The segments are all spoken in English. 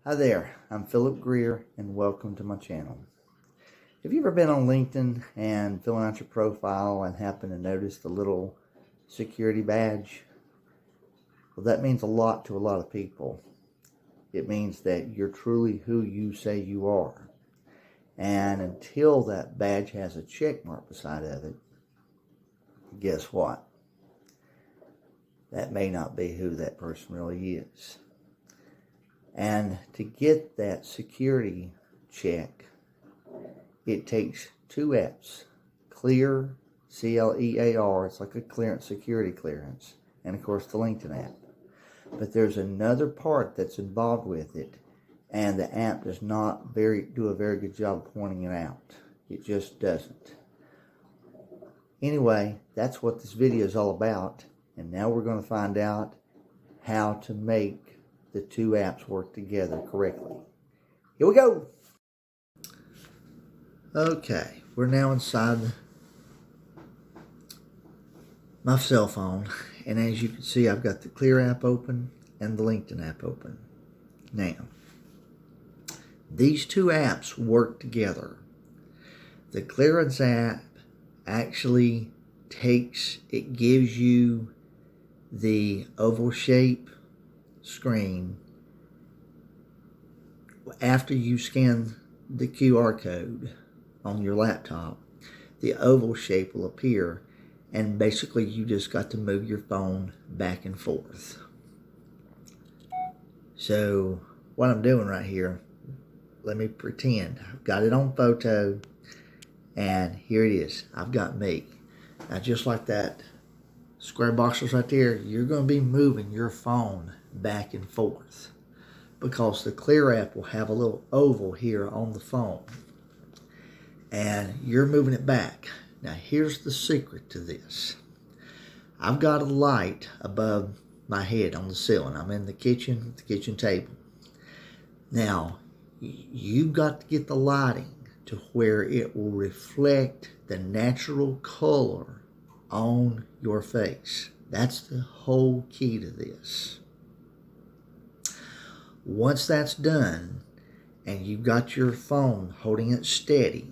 Hi there, I'm Philip Greer and welcome to my channel. Have you ever been on LinkedIn and filling out your profile and happen to notice the little security badge? Well, that means a lot to a lot of people. It means that you're truly who you say you are. And until that badge has a check mark beside of it, guess what? That may not be who that person really is. And to get that security check, it takes two apps. Clear, C-L-E-A-R, it's like a clearance, security clearance, and of course the LinkedIn app. But there's another part that's involved with it, and the app does not do a very good job of pointing it out. It just doesn't. Anyway, that's what this video is all about, and now we're going to find out how to make the two apps work together correctly. Here we go. Okay, we're now inside my cell phone, and as you can see, I've got the Clear app open and the LinkedIn app open. Now, these two apps work together. The Clearance app actually gives you the oval shape screen. After you scan the QR code on your laptop, the oval shape will appear, and basically you just got to move your phone back and forth. So what I'm doing right here, let me pretend I've got it on photo, and here it is. I've got me. Now, just like that square boxes right there, you're going to be moving your phone back and forth because the Clear app will have a little oval here on the phone, and you're moving it back. Now, here's the secret to this. I've got a light above my head on the ceiling. I'm in the kitchen, the kitchen table. Now, you've got to get the lighting to where it will reflect the natural color on your face. That's the whole key to this. Once that's done, and you've got your phone holding it steady,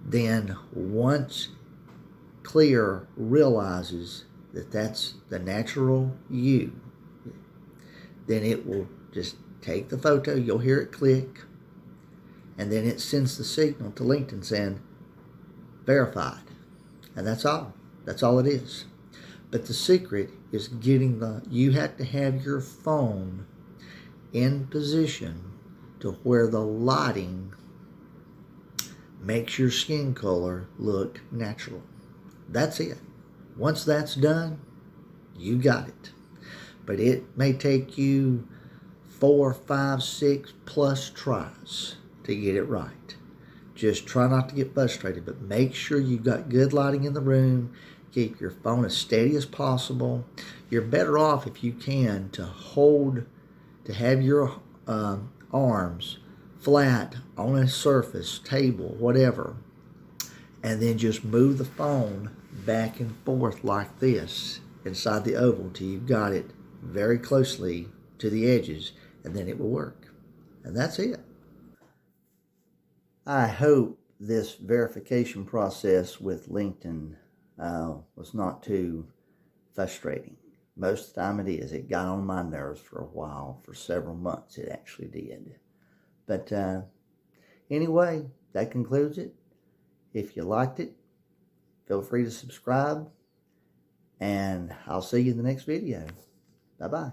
then once Clear realizes that that's the natural you, then it will just take the photo, you'll hear it click, and then it sends the signal to LinkedIn saying, verified. And that's all. That's all it is. But the secret is you have to have your phone in position to where the lighting makes your skin color look natural. That's it. Once that's done, you got it. But it may take you 4, 5, 6 plus tries to get it right. Just try not to get frustrated, but make sure you've got good lighting in the room. Keep your phone as steady as possible. You're better off if you can to have your arms flat on a surface, table, whatever, and then just move the phone back and forth like this inside the oval till you've got it very closely to the edges, and then it will work. And that's it. I hope this verification process with LinkedIn was not too frustrating. Most of the time it is. It got on my nerves for a while. For several months it actually did. But anyway, that concludes it. If you liked it, feel free to subscribe, and I'll see you in the next video. Bye-bye.